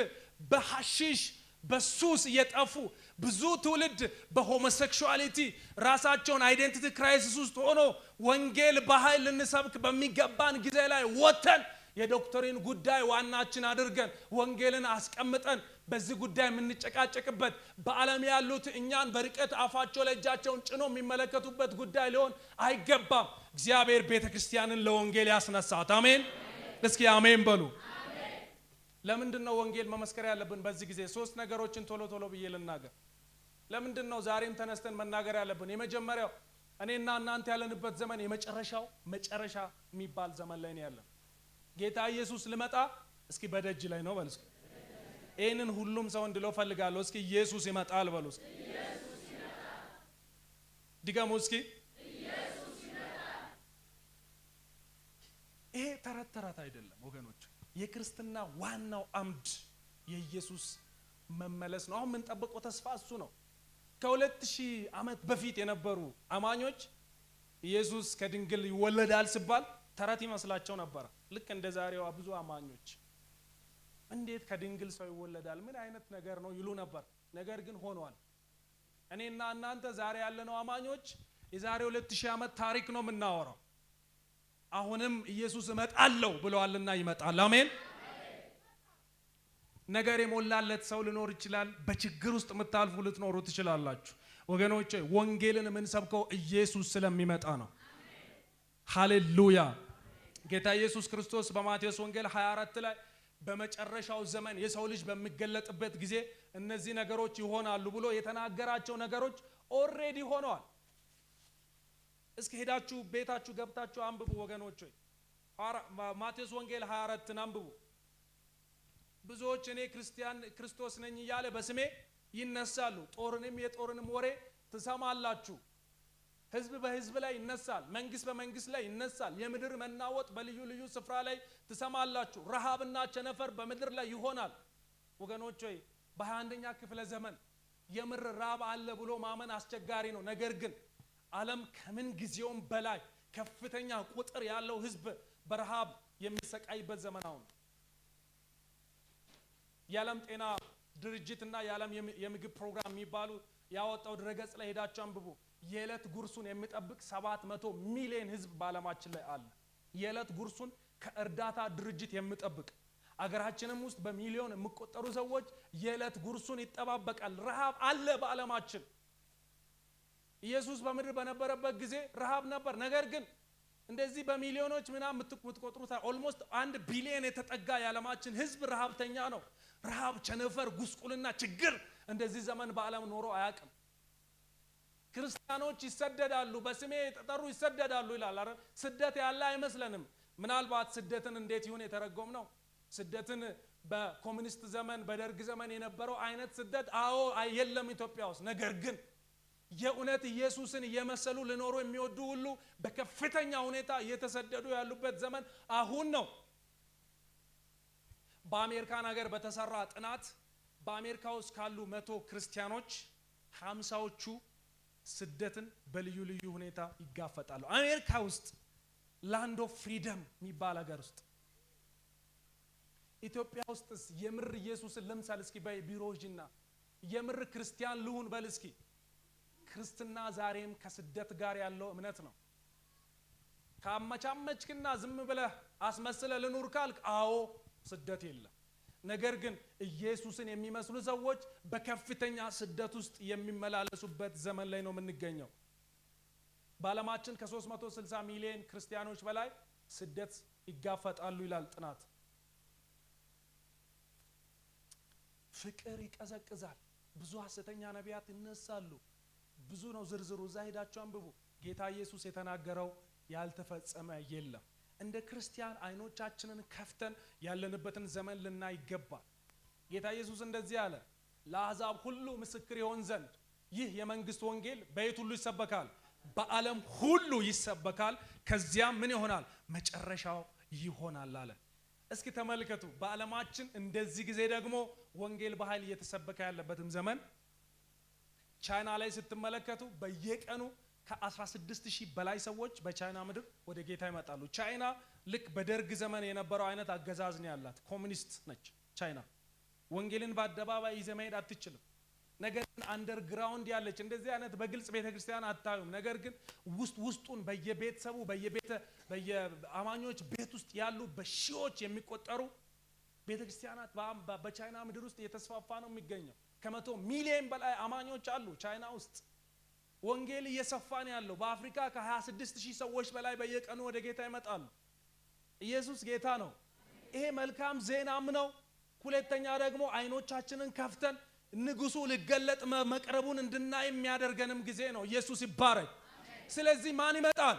በሐሺሽ በሱስ እየጠፉ ብዙ ትውልድ በሆሞሴክሹዋሊቲ ራሳቸውን አይዴንቲቲ ክራይሲስ ውስጥ ሆኖ ወንጌል በኃይል ልንሰብክ በሚገባን ጊዜ ላይ ወተን የዶክትሪን ጉዳይ ዋናችን አድርገን ወንጌልን አስቀምጠን በዚህ ጉዳይ የምንጨቃጨቅበት በዓለም ያሉት እኛን በርቀት አፋቸው ላይ እጃቸውን ጭኖ የሚመለከቱበት ጉዳይ ሊሆን አይገባም። እግዚአብሔር ቤተክርስቲያንን ለወንጌል ያስነሳት። አሜን። እስኪ አሜን በሉ። ለምንድን ነው ወንጌል መመስከር ያለብን? በዚህ ጊዜ ሶስት ነገሮችን ቶሎ ብዬ ልናገር። ለምንድን ነው ዛሬም ተነስተን መናገር ያለብን? የመጀመሪያው እኔና እናንተ ያለንበት ዘመን የመጨረሻው መጨረሻ የሚባል ዘመን ላይ ነው ያለን። ጌታ ኢየሱስ ልመጣ እስኪ በደጅ ላይ ነው በሉ። እስኪ ይሄንን ሁሉም ሰው እንድለው ፈልጋለሁ። እስኪ ኢየሱስ ይመጣል በሉ። እስኪ ኢየሱስ ይመጣል ድገሙ። እስኪ ኢየሱስ ይመጣል። ይሄ ተረት አይደለም ወገኖች። የክርስትና ዋናው አምድ የኢየሱስ መመለስ ነው። አሁን የምንጠብቀው ተስፋ እሱ ነው። ከ2000 ዓመት በፊት የነበሩ አማኞች ኢየሱስ ከድንግል ይወለዳል ሲባል ተረት ይመስላቸው ነበር። ልክ እንደ ዛሬዋ ብዙ አማኞች እንዴት ከድንግል ሰው ይወለዳል ምን አይነት ነገር ነው ይሉ ነበር። ነገር ግን ሆኗል። እኔና እናንተ ዛሬ ያለነው አማኞች የዛሬ 2000 ዓመት ታሪክ ነው የምናወራው። አሁንም ኢየሱስ እመጣለሁ ብለዋልና ይመጣል። አሜን። ነገር የሞላለት ሰው ሊኖር ይችላል። በችግር ውስጥ የምታልፉ ልትኖሩ ትችላላችሁ። ወገኖቼ ወንጌልን የምንሰብከው ኢየሱስ ስለሚመጣ ነው። ሃሌሉያ። ጌታ ኢየሱስ ክርስቶስ በማቴዎስ ወንጌል 24 ላይ በመጨረሻው ዘመን የሰው ልጅ በሚገለጥበት ጊዜ እነዚህ ነገሮች ይሆናሉ ብሎ የተናገራቸው ነገሮች ኦሬዲ ሆነዋል። እስኪ ሄዳችሁ ቤታችሁ ገብታችሁ አንብቡ ወገኖች። ማቴዎስ ወንጌል 24ን አንብቡ። ብዙዎች እኔ ክርስቶስ ነኝ እያለ በስሜ ይነሳሉ። ጦርንም የጦርንም ወሬ ትሰማላችሁ። ህዝብ በህዝብ ላይ ይነሳል፣ መንግስት በመንግስት ላይ ይነሳል። የምድር መናወጥ በልዩ ልዩ ስፍራ ላይ ትሰማላችሁ። ረሃብና ቸነፈር በምድር ላይ ይሆናል። ወገኖች ሆይ በ21ኛ ክፍለ ዘመን የምር ራብ አለ ብሎ ማመን አስቸጋሪ ነው። ነገር ግን ዓለም ከምን ጊዜውም በላይ ከፍተኛ ቁጥር ያለው ህዝብ በረሃብ የሚሰቃይበት ዘመን አሁን። የዓለም ጤና ድርጅትና የዓለም የምግብ ፕሮግራም የሚባሉ ያወጣው ድረገጽ ላይ ሄዳችሁ አንብቡ። የዕለት ጉርሱን የሚጠብቅ 700 ሚሊዮን ህዝብ በዓለማችን ላይ አለ። የዕለት ጉርሱን ከእርዳታ ድርጅት የሚጠብቅ አገራችንም ውስጥ በሚሊዮን የሚቆጠሩ ሰዎች የዕለት ጉርሱን ይጠባበቃል። ረሃብ አለ በዓለማችን። ኢየሱስ በምድር በነበረበት ጊዜ ረሃብ ነበር። ነገር ግን እንደዚህ በሚሊዮኖች ምናምን የምትቆጥሩት ኦልሞስት 1 ቢሊዮን የተጠጋ የዓለማችን ህዝብ ረሃብተኛ ነው። ረሃብ፣ ቸነፈር፣ ጉስቁልና፣ ችግር እንደዚህ ዘመን በዓለም ኖሮ አያውቅም። ክርስቲያኖች ይሰደዳሉ፣ በስሜ የተጠሩ ይሰደዳሉ ይላል አይደል? ስደት ያለ አይመስለንም። ምናልባት ስደትን እንዴት ይሁን የተረጎም ነው። ስደትን በኮሙኒስት ዘመን በደርግ ዘመን የነበረው አይነት ስደት የለም ኢትዮጵያ ውስጥ። ነገር ግን የእውነት ኢየሱስን እየመሰሉ ሊኖሩ የሚወዱ ሁሉ በከፍተኛ ሁኔታ እየተሰደዱ ያሉበት ዘመን አሁን ነው። በአሜሪካን ሀገር በተሰራ ጥናት በአሜሪካ ውስጥ ካሉ 100 ክርስቲያኖች 50ዎቹ ስደትን በልዩ ልዩ ሁኔታ ይጋፈጣሉ። አሜሪካ ውስጥ ላንድ ኦፍ ፍሪደም የሚባል ሀገር ውስጥ። ኢትዮጵያ ውስጥስ የምር ኢየሱስን ለምሳሌ እስኪ በቢሮጅና የምር ክርስቲያን ልሁን በል እስኪ። ክርስትና ዛሬም ከስደት ጋር ያለው እምነት ነው። ካመቻመችክና ዝም ብለህ አስመስለ ልኑር ካልክ ስደት የለም። ነገር ግን ኢየሱስን የሚመስሉ ሰዎች በከፍተኛ ስደት ውስጥ የሚመላለሱበት ዘመን ላይ ነው የምንገኘው። በዓለማችን ከ360 ሚሊዮን ክርስቲያኖች በላይ ስደት ይጋፈጣሉ ይላል ጥናት። ፍቅር ይቀዘቅዛል። ብዙ ሐሰተኛ ነቢያት ይነሳሉ። ብዙ ነው ዝርዝሩ፣ እዛ ሄዳችሁ አንብቡ። ጌታ ኢየሱስ የተናገረው ያልተፈጸመ የለም። እንደ ክርስቲያን አይኖቻችንን ከፍተን ያለንበትን ዘመን ልናይ ይገባል። ጌታ ኢየሱስ እንደዚህ አለ፣ ለአሕዛብ ሁሉ ምስክር ይሆን ዘንድ ይህ የመንግስት ወንጌል በየት ሁሉ ይሰበካል? በዓለም ሁሉ ይሰበካል። ከዚያም ምን ይሆናል? መጨረሻው ይሆናል አለ። እስኪ ተመልከቱ፣ በዓለማችን እንደዚህ ጊዜ ደግሞ ወንጌል በኃይል እየተሰበከ ያለበትም ዘመን። ቻይና ላይ ስትመለከቱ በየቀኑ ከ16000 በላይ ሰዎች በቻይና ምድር ወደ ጌታ ይመጣሉ። ቻይና ልክ በደርግ ዘመን የነበረው አይነት አገዛዝ ነው ያላት። ኮሙኒስት ነች ቻይና። ወንጌልን በአደባባይ ይዘህ መሄድ አትችልም። ነገር ግን አንደርግራውንድ ያለች እንደዚህ አይነት በግልጽ ቤተክርስቲያን አታዩም። ነገር ግን ውስጡን በየቤተሰቡ በየአማኞች ቤት ውስጥ ያሉ በሺዎች የሚቆጠሩ ቤተክርስቲያናት በቻይና ምድር ውስጥ እየተስፋፋ ነው የሚገኘው። ከ100 ሚሊዮን በላይ አማኞች አሉ ቻይና ውስጥ። ወንጌል እየሰፋ ነው ያለው። በአፍሪካ ከ26000 ሰዎች በላይ በየቀኑ ወደ ጌታ ይመጣሉ። ኢየሱስ ጌታ ነው። ይሄ መልካም ዜናም ነው። ሁለተኛ ደግሞ አይኖቻችንን ከፍተን ንጉሱ ሊገለጥ መቅረቡን እንድናይ የሚያደርገንም ጊዜ ነው። ኢየሱስ ይባረክ። ስለዚህ ማን ይመጣል?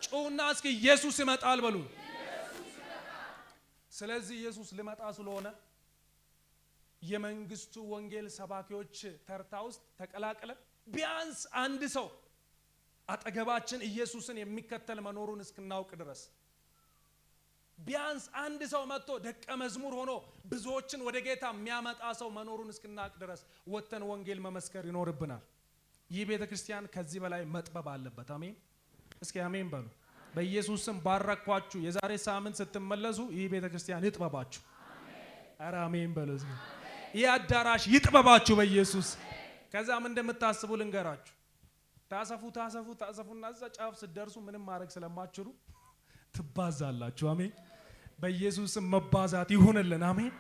ጩና እስኪ ኢየሱስ ይመጣል በሉ። ስለዚህ ኢየሱስ ሊመጣ ስለሆነ የመንግስቱ ወንጌል ሰባኪዎች ተርታ ውስጥ ተቀላቅለን ቢያንስ አንድ ሰው አጠገባችን ኢየሱስን የሚከተል መኖሩን እስክናውቅ ድረስ ቢያንስ አንድ ሰው መጥቶ ደቀ መዝሙር ሆኖ ብዙዎችን ወደ ጌታ የሚያመጣ ሰው መኖሩን እስክናውቅ ድረስ ወተን ወንጌል መመስከር ይኖርብናል። ይህ ቤተክርስቲያን ከዚህ በላይ መጥበብ አለበት። አሜን። እስኪ አሜን በሉ። በኢየሱስ ስም ባረኳችሁ። የዛሬ ሳምንት ስትመለሱ ይህ ቤተክርስቲያን ይጥበባችሁ። ኧረ አሜን በሉ። ይህ አዳራሽ ይጥበባችሁ በኢየሱስ። ከዛም እንደምታስቡ ልንገራችሁ። ታሰፉና እዛ ጫፍ ስትደርሱ ምንም ማድረግ ስለማትችሉ ትባዛላችሁ። አሜን። በኢየሱስም መባዛት ይሁንልን። አሜን።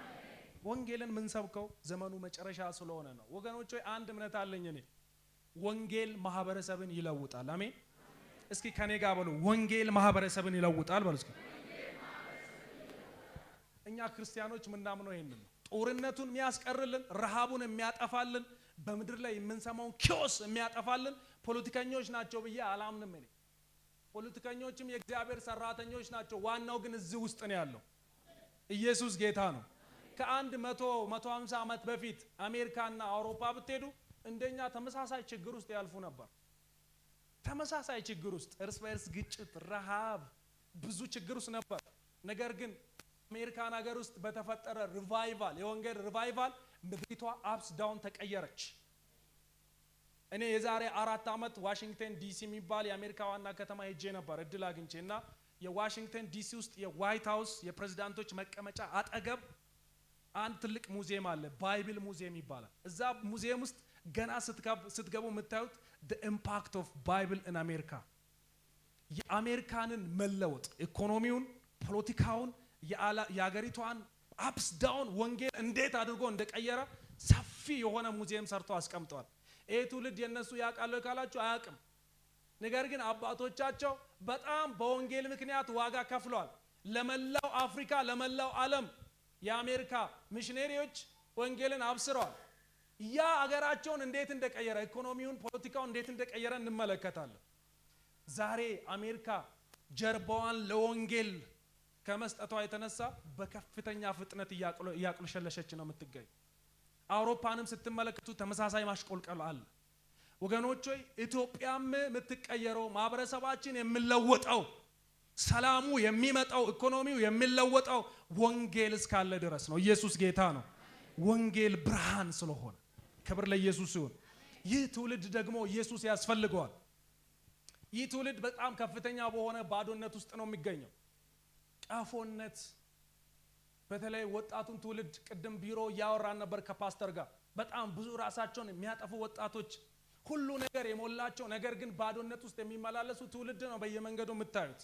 ወንጌልን ምን ሰብከው ዘመኑ መጨረሻ ስለሆነ ነው። ወገኖች ሆይ አንድ እምነት አለኝ እኔ፣ ወንጌል ማህበረሰብን ይለውጣል። አሜን። እስኪ ከኔ ጋር በሉ፣ ወንጌል ማህበረሰብን ይለውጣል በሉ እስኪ። እኛ ክርስቲያኖች ምናምነው ይሄንን ነው። ጦርነቱን የሚያስቀርልን፣ ረሃቡን የሚያጠፋልን፣ በምድር ላይ የምንሰማውን ኪዮስ የሚያጠፋልን ፖለቲከኞች ናቸው ብዬ አላምንም እኔ። ፖለቲከኞችም የእግዚአብሔር ሰራተኞች ናቸው። ዋናው ግን እዚህ ውስጥ ነው ያለው። ኢየሱስ ጌታ ነው። ከ150 ዓመት በፊት አሜሪካና አውሮፓ ብትሄዱ እንደኛ ተመሳሳይ ችግር ውስጥ ያልፉ ነበር። ተመሳሳይ ችግር ውስጥ እርስ በርስ ግጭት፣ ረሃብ፣ ብዙ ችግር ውስጥ ነበር። ነገር ግን አሜሪካን ሀገር ውስጥ በተፈጠረ ሪቫይቫል፣ የወንጌል ሪቫይቫል ምድሪቷ አፕስ ዳውን ተቀየረች። እኔ የዛሬ 4 ዓመት ዋሽንግተን ዲሲ የሚባል የአሜሪካ ዋና ከተማ ሄጄ ነበር እድል አግኝቼና የዋሽንግተን ዲሲ ውስጥ የዋይት ሃውስ የፕሬዝዳንቶች መቀመጫ አጠገብ አንድ ትልቅ ሙዚየም አለ፣ ባይብል ሙዚየም ይባላል። እዛ ሙዚየም ውስጥ ገና ስትገቡ የምታዩት the impact of Bible in America የአሜሪካንን መለወጥ፣ ኢኮኖሚውን፣ ፖለቲካውን፣ የሀገሪቷን አፕስ ዳውን ወንጌል እንዴት አድርጎ እንደቀየረ ሰፊ የሆነ ሙዚየም ሰርቶ አስቀምጧል። ይሄ ትውልድ የነሱ ያውቃሉ ካላችሁ አያውቅም። ነገር ግን አባቶቻቸው በጣም በወንጌል ምክንያት ዋጋ ከፍለዋል። ለመላው አፍሪካ፣ ለመላው ዓለም የአሜሪካ ሚሽነሪዎች ወንጌልን አብስረዋል። ያ አገራቸውን እንዴት እንደቀየረ፣ ኢኮኖሚውን፣ ፖለቲካውን እንዴት እንደቀየረ እንመለከታለን። ዛሬ አሜሪካ ጀርባዋን ለወንጌል ከመስጠቷ የተነሳ በከፍተኛ ፍጥነት እያቅለሸለሸች ነው የምትገኝ። አውሮፓንም ስትመለከቱ ተመሳሳይ ማሽቆልቀል አለ። ወገኖች ሆይ ኢትዮጵያም የምትቀየረው፣ ማህበረሰባችን የሚለወጠው፣ ሰላሙ የሚመጣው፣ ኢኮኖሚው የሚለወጠው ወንጌል እስካለ ድረስ ነው። ኢየሱስ ጌታ ነው። ወንጌል ብርሃን ስለሆነ ክብር ለኢየሱስ ይሁን። ይህ ትውልድ ደግሞ ኢየሱስ ያስፈልገዋል። ይህ ትውልድ በጣም ከፍተኛ በሆነ ባዶነት ውስጥ ነው የሚገኘው። ቀፎነት፣ በተለይ ወጣቱን ትውልድ ቅድም ቢሮ እያወራን ነበር ከፓስተር ጋር። በጣም ብዙ ራሳቸውን የሚያጠፉ ወጣቶች፣ ሁሉ ነገር የሞላቸው ነገር ግን ባዶነት ውስጥ የሚመላለሱ ትውልድ ነው በየመንገዱ የምታዩት።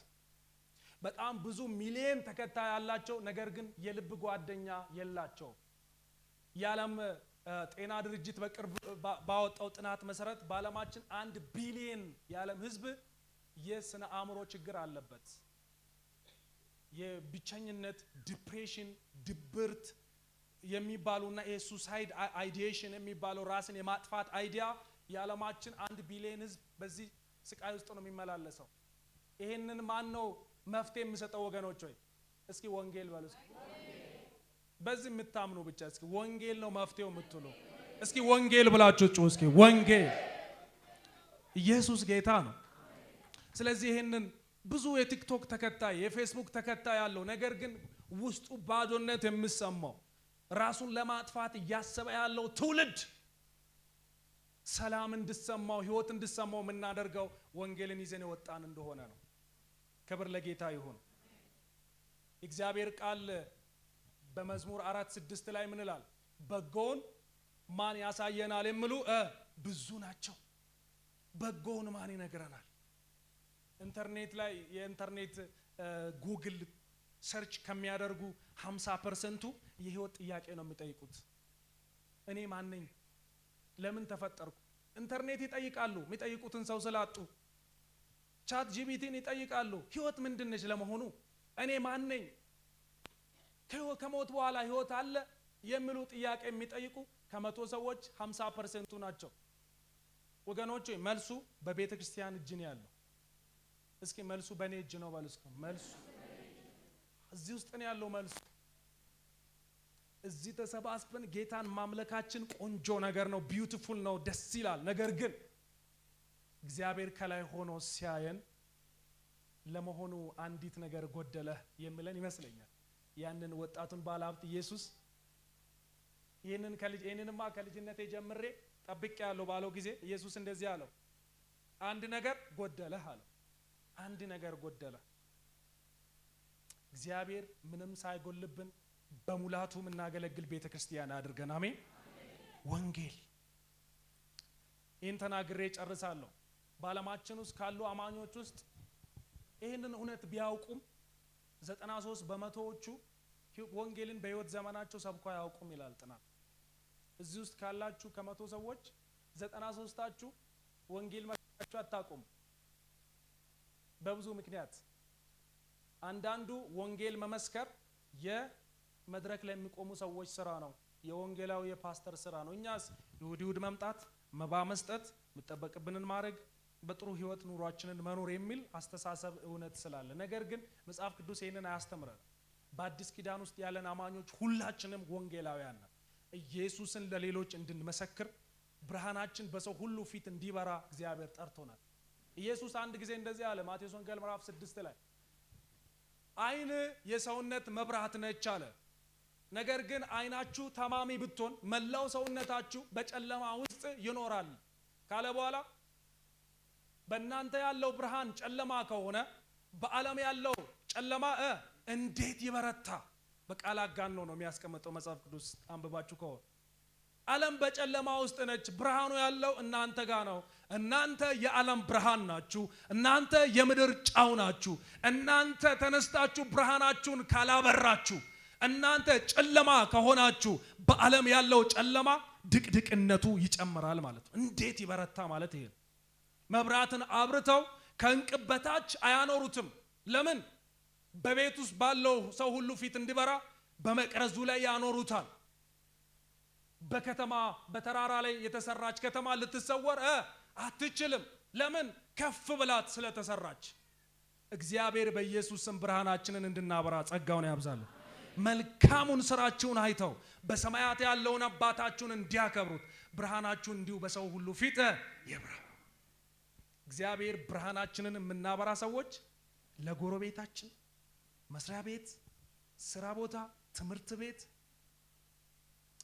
በጣም ብዙ ሚሊዮን ተከታይ ያላቸው ነገር ግን የልብ ጓደኛ የላቸው። የዓለም ጤና ድርጅት በቅርብ ባወጣው ጥናት መሰረት በዓለማችን 1 ቢሊዮን የዓለም ሕዝብ የስነ አእምሮ ችግር አለበት። የብቸኝነት፣ ዲፕሬሽን፣ ድብርት የሚባሉና የሱሳይድ አይዲዬሽን የሚባለው ራስን የማጥፋት አይዲያ የዓለማችን 1 ቢሊዮን ሕዝብ በዚህ ስቃይ ውስጥ ነው የሚመላለሰው። ይሄንን ማን ነው መፍትሄ የሚሰጠው? ወገኖች ሆይ እስኪ ወንጌል በሉ። እስኪ በዚህ የምታምኑ ብቻ እስኪ ወንጌል ነው መፍትሄው የምትሉ እስኪ ወንጌል ብላችሁ ጩሁ። እስኪ ወንጌል፣ ኢየሱስ ጌታ ነው። ስለዚህ ይሄንን ብዙ የቲክቶክ ተከታይ፣ የፌስቡክ ተከታይ ያለው ነገር ግን ውስጡ ባዶነት የሚሰማው፣ ራሱን ለማጥፋት እያሰበ ያለው ትውልድ ሰላም እንድሰማው፣ ህይወት እንድሰማው የምናደርገው ወንጌልን ይዘን የወጣን እንደሆነ ነው። ክብር ለጌታ ይሁን። እግዚአብሔር ቃል በመዝሙር 4:6 ላይ ምን ይላል? በጎውን ማን ያሳየናል የሚሉ ብዙ ናቸው። በጎውን ማን ይነግረናል? ኢንተርኔት ላይ የኢንተርኔት ጉግል ሰርች ከሚያደርጉ 50% የህይወት ጥያቄ ነው የሚጠይቁት። እኔ ማን ነኝ? ለምን ተፈጠርኩ? ኢንተርኔት ይጠይቃሉ፣ የሚጠይቁትን ሰው ስላጡ። ቻት ጂቢቲን ይጠይቃሉ፣ ህይወት ምንድነች ለመሆኑ? እኔ ማን ነኝ? ከሞት በኋላ ህይወት አለ የሚሉ ጥያቄ የሚጠይቁ ከ100 ሰዎች 50% ናቸው። ወገኖቼ መልሱ በቤተ ክርስቲያን እጅ ነው ያለው። እስኪ መልሱ በእኔ እጅ ነው በሉ። እስኪ መልሱ እዚህ ውስጥ ነው ያለው። መልሱ እዚህ ተሰባስበን ጌታን ማምለካችን ቆንጆ ነገር ነው፣ ቢዩቲፉል ነው፣ ደስ ይላል። ነገር ግን እግዚአብሔር ከላይ ሆኖ ሲያየን ለመሆኑ አንዲት ነገር ጎደለ የሚለን ይመስለኛል። ያንን ወጣቱን ባለሀብት ኢየሱስ ይሄንንማ ከልጅነቴ ጀምሬ ጠብቄ ያለው ባለው ጊዜ ኢየሱስ እንደዚህ አለው፣ አንድ ነገር ጎደለ አለው። አንድ ነገር ጎደለ። እግዚአብሔር ምንም ሳይጎልብን በሙላቱ የምናገለግል ቤተክርስቲያን አድርገን፣ አሜን። ወንጌል ይህን ተናግሬ ጨርሳለሁ። በዓለማችን ውስጥ ካሉ አማኞች ውስጥ ይህንን እውነት ቢያውቁም 93% ወንጌልን በህይወት ዘመናቸው ሰብኮ አያውቁም ይላል ጥናት። እዚህ ውስጥ ካላችሁ ከ100 ሰዎች 93ታችሁ ወንጌል መስበካችሁ አታውቁም። በብዙ ምክንያት። አንዳንዱ ወንጌል መመስከር የመድረክ ላይ የሚቆሙ ሰዎች ስራ ነው፣ የወንጌላዊ የፓስተር ስራ ነው። እኛስ ይሁድ መምጣት፣ መባ መስጠት፣ መጠበቅብንን ማድረግ፣ በጥሩ ህይወት ኑሯችንን መኖር የሚል አስተሳሰብ እውነት ስላለ፣ ነገር ግን መጽሐፍ ቅዱስ ይሄንን አያስተምረን። በአዲስ ኪዳን ውስጥ ያለን አማኞች ሁላችንም ወንጌላውያን ነን። ኢየሱስን ለሌሎች እንድንመሰክር ብርሃናችን በሰው ሁሉ ፊት እንዲበራ እግዚአብሔር ጠርቶናል። ኢየሱስ አንድ ጊዜ እንደዚህ አለ ማቴዎስ ወንጌል ምዕራፍ 6 ላይ አይን የሰውነት መብራት ነች አለ። ነገር ግን አይናችሁ ታማሚ ብትሆን መላው ሰውነታችሁ በጨለማ ውስጥ ይኖራል ካለ በኋላ በእናንተ ያለው ብርሃን ጨለማ ከሆነ በዓለም ያለው ጨለማ እንዴት ይበረታ? በቃል አጋኖ ነው የሚያስቀምጠው መጽሐፍ ቅዱስ አንብባችሁ ከሆነ ዓለም በጨለማ ውስጥ ነች፣ ብርሃኑ ያለው እናንተ ጋር ነው። እናንተ የዓለም ብርሃን ናችሁ። እናንተ የምድር ጨው ናችሁ። እናንተ ተነስታችሁ ብርሃናችሁን ካላበራችሁ፣ እናንተ ጨለማ ከሆናችሁ በዓለም ያለው ጨለማ ድቅድቅነቱ ይጨምራል ማለት ነው። እንዴት ይበረታ ማለት ይሄ። መብራትን አብርተው ከእንቅብ በታች አያኖሩትም። ለምን? በቤት ውስጥ ባለው ሰው ሁሉ ፊት እንዲበራ በመቅረዙ ላይ ያኖሩታል። በከተማ በተራራ ላይ የተሰራች ከተማ ልትሰወር አትችልም። ለምን? ከፍ ብላት ስለተሰራች። እግዚአብሔር በኢየሱስ ስም ብርሃናችንን እንድናበራ ጸጋውን ያብዛልን። መልካሙን ስራችሁን አይተው በሰማያት ያለውን አባታችሁን እንዲያከብሩት ብርሃናችሁ እንዲሁ በሰው ሁሉ ፊት ይብራ። እግዚአብሔር ብርሃናችንን የምናበራ ሰዎች ለጎረቤታችን፣ መስሪያ ቤት፣ ስራ ቦታ፣ ትምህርት ቤት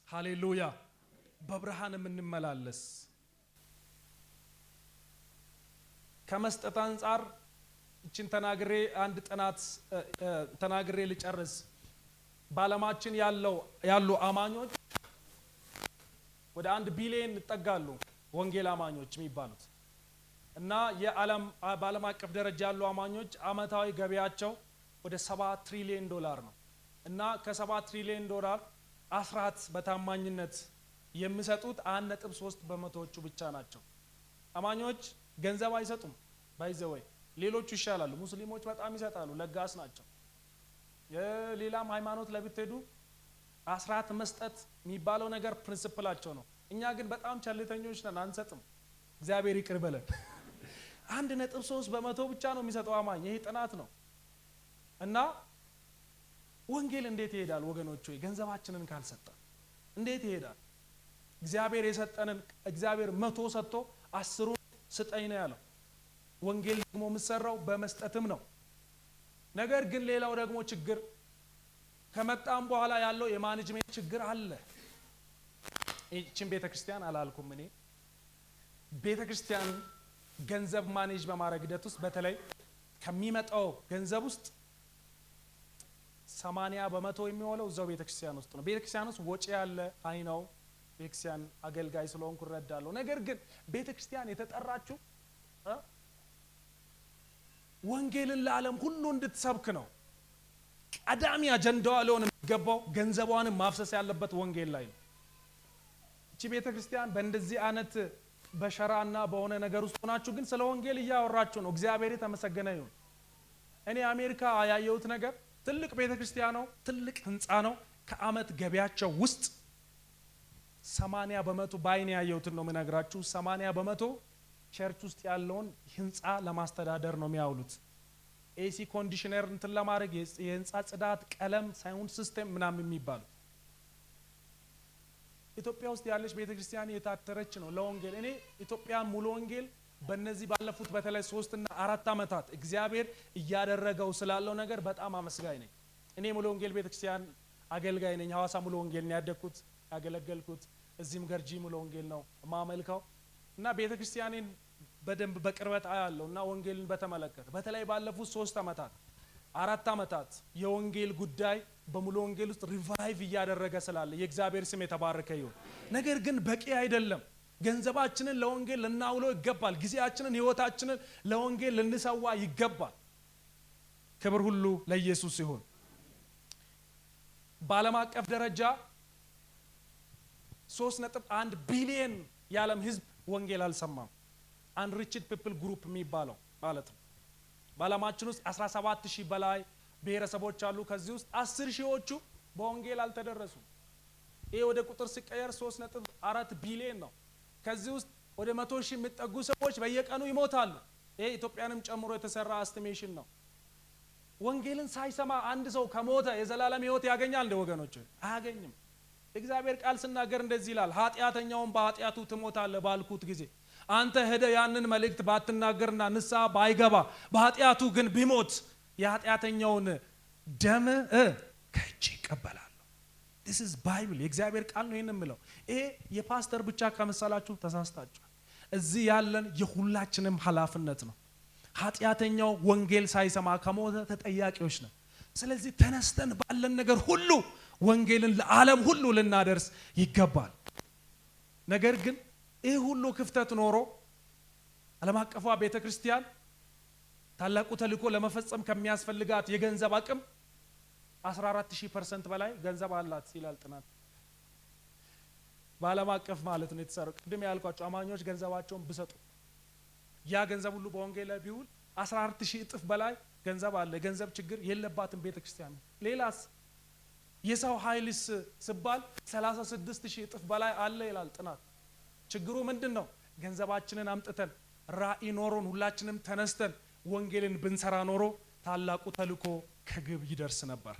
ሃሌሉያ በብርሃን የምንመላለስ ከመስጠት አንፃር እቺን ተናግሬ አንድ ጥናት ተናግሬ ልጨርስ። በዓለማችን ያሉ አማኞች ወደ 1 ቢሊዮን ይጠጋሉ ወንጌል አማኞች የሚባሉት እና በዓለም አቀፍ ደረጃ ያሉ አማኞች አመታዊ ገቢያቸው ወደ 7 ትሪሊዮን ዶላር ነው እና ከ7 ትሪሊዮን ዶላር አስራት በታማኝነት የሚሰጡት 1.3 በመቶዎቹ ብቻ ናቸው። አማኞች ገንዘብ አይሰጡም። ባይዘወይ ሌሎቹ ይሻላሉ። ሙስሊሞች በጣም ይሰጣሉ፣ ለጋስ ናቸው። የሌላም ሃይማኖት ለብትሄዱ አስራት መስጠት የሚባለው ነገር ፕሪንሲፕላቸው ነው። እኛ ግን በጣም ቸልተኞች ነን፣ አንሰጥም። እግዚአብሔር ይቅር በለን። 1.3 በመቶ ብቻ ነው የሚሰጠው አማኝ። ይሄ ጥናት ነው እና ወንጌል እንዴት ይሄዳል ወገኖች? ወይ ገንዘባችንን ካልሰጠን እንዴት ይሄዳል? እግዚአብሔር የሰጠንን እግዚአብሔር 100 ሰጥቶ 10 ስጠኝ ነው ያለው። ወንጌል ደግሞ የምትሰራው በመስጠትም ነው። ነገር ግን ሌላው ደግሞ ችግር ከመጣም በኋላ ያለው የማኔጅመንት ችግር አለ። እቺን ቤተክርስቲያን አላልኩም እኔ ቤተክርስቲያን ገንዘብ ማኔጅ በማድረግ ሂደት ውስጥ በተለይ ከሚመጣው ገንዘብ ውስጥ 80 በመቶ የሚሆነው እዛው ቤተክርስቲያን ውስጥ ነው። ቤተክርስቲያን ውስጥ ወጪ ያለ አይ ነው። ቤተክርስቲያን አገልጋይ ስለሆንኩ እረዳለሁ። ነገር ግን ቤተክርስቲያን የተጠራችው ወንጌልን ለዓለም ሁሉ እንድትሰብክ ነው። ቀዳሚ አጀንዳዋ ሊሆን የሚገባው ገንዘቧንም ማፍሰስ ያለበት ወንጌል ላይ ነው። እቺ ቤተክርስቲያን በእንደዚህ አይነት በሸራና በሆነ ነገር ውስጥ ሆናችሁ ግን ስለ ወንጌል እያወራችሁ ነው። እግዚአብሔር የተመሰገነ ይሁን። እኔ አሜሪካ ያየሁት ነገር ትልቅ ቤተክርስቲያን ነው፣ ትልቅ ህንጻ ነው። ከአመት ገቢያቸው ውስጥ 80 በመቶ ባይኔ ያየሁትን ነው የምነግራችሁ። 80 በመቶ ቸርች ውስጥ ያለውን ህንጻ ለማስተዳደር ነው የሚያውሉት። ኤሲ ኮንዲሽነር እንትን ለማድረግ የህንጻ ጽዳት፣ ቀለም፣ ሳውንድ ሲስተም ምናምን የሚባሉት። ኢትዮጵያ ውስጥ ያለች ቤተክርስቲያን የታተረች ነው ለወንጌል። እኔ ኢትዮጵያን ሙሉ ወንጌል በእነዚህ ባለፉት በተለይ 3 እና 4 አመታት እግዚአብሔር እያደረገው ስላለው ነገር በጣም አመስጋኝ ነኝ። እኔ ሙሉ ወንጌል ቤተክርስቲያን አገልጋይ ነኝ። ሐዋሳ ሙሉ ወንጌል ነው ያደግኩት ያገለገልኩት። እዚህም ገርጂ ሙሉ ወንጌል ነው ማመልከው እና ቤተክርስቲያኔን በደንብ በቅርበት አያለው እና ወንጌልን በተመለከተ በተለይ ባለፉት 3 አመታት 4 አመታት የወንጌል ጉዳይ በሙሉ ወንጌል ውስጥ ሪቫይቭ እያደረገ ስላለ የእግዚአብሔር ስም የተባረከ ይሁን። ነገር ግን በቂ አይደለም። ገንዘባችንን ለወንጌል ልናውለው ይገባል። ጊዜያችንን፣ ህይወታችንን ለወንጌል ልንሰዋ ይገባል። ክብር ሁሉ ለኢየሱስ ይሁን። በዓለም አቀፍ ደረጃ 3.1 ቢሊዮን የዓለም ህዝብ ወንጌል አልሰማም። አንሪችድ ፒፕል ግሩፕ የሚባለው ማለት ነው። በዓለማችን ውስጥ 17,000 በላይ ብሔረሰቦች አሉ። ከዚህ ውስጥ 10,000ዎቹ በወንጌል አልተደረሱም። ይሄ ወደ ቁጥር ሲቀየር 3.4 ቢሊዮን ነው። ከዚህ ውስጥ ወደ 100,000 የሚጠጉ ሰዎች በየቀኑ ይሞታሉ። ይሄ ኢትዮጵያንም ጨምሮ የተሰራ ኤስቲሜሽን ነው። ወንጌልን ሳይሰማ አንድ ሰው ከሞተ የዘላለም ሕይወት ያገኛል እንደ ወገኖች? አያገኝም። እግዚአብሔር ቃል ሲናገር እንደዚህ ይላል፣ ኃጢአተኛውን በኃጢአቱ ትሞታለህ ባልኩት ጊዜ አንተ ሄደ ያንን መልእክት ባትናገርና ንስሐ ባይገባ በኃጢአቱ ግን ቢሞት የኃጢአተኛውን ደም ከእጅ ይቀበላለሁ። this is bible የእግዚአብሔር ቃል ነው የምለው። ይሄ የፓስተር ብቻ ከመሰላችሁ ተሳስታችኋል። እዚህ ያለን የሁላችንም ኃላፊነት ነው። ኃጢአተኛው ወንጌል ሳይሰማ ከሞተ ተጠያቂዎች ነን። ስለዚህ ተነስተን ባለን ነገር ሁሉ ወንጌልን ለዓለም ሁሉ ልናደርስ ይገባል። ነገር ግን ይህ ሁሉ ክፍተት ኖሮ ዓለም አቀፏ ቤተክርስቲያን ታላቁ ተልእኮ ለመፈጸም ከሚያስፈልጋት የገንዘብ አቅም 14000% በላይ ገንዘብ አላት ይላል ጥናት። በዓለም አቀፍ ማለት ነው የተሰራው። ቅድም ያልኳቸው አማኞች ገንዘባቸውን ቢሰጡ ያ ገንዘብ ሁሉ በወንጌል ላይ ቢውል 14000 እጥፍ በላይ ገንዘብ አለ። ገንዘብ ችግር የለባትም ቤተክርስቲያን። ሌላስ የሰው ኃይልስ ሲባል 36000 እጥፍ በላይ አለ ይላል ጥናት። ችግሩ ምንድነው? ገንዘባችንን አምጥተን ራእይ ኖሮን ሁላችንም ተነስተን ወንጌልን ብንሰራ ኖሮ ታላቁ ተልእኮ ከግብ ይደርስ ነበር።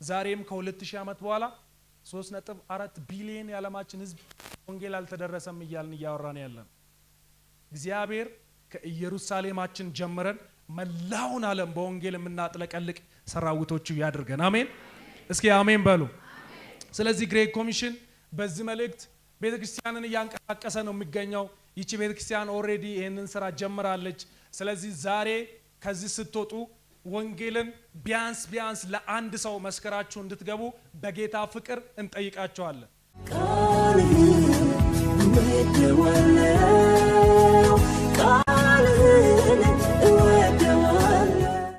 ዛሬም ከ2000 ዓመት በኋላ 3.4 ቢሊዮን የዓለማችን ህዝብ ወንጌል አልተደረሰም እያልን እያወራን ያለን። እግዚአብሔር ከኢየሩሳሌማችን ጀምረን መላውን ዓለም በወንጌል የምናጥለቀልቅ ሰራዊቶቹ ያድርገን። አሜን። እስኪ አሜን በሉ። ስለዚህ ግሬት ኮሚሽን በዚህ መልእክት ቤተክርስቲያንን እያንቀሳቀሰ ነው የሚገኘው። ይቺ ቤተክርስቲያን ኦሬዲ ይሄንን ስራ ጀምራለች። ስለዚህ ዛሬ ከዚህ ስትወጡ ወንጌልን ቢያንስ ለአንድ ሰው መስከራችሁ እንድትገቡ በጌታ ፍቅር እንጠይቃችኋለን።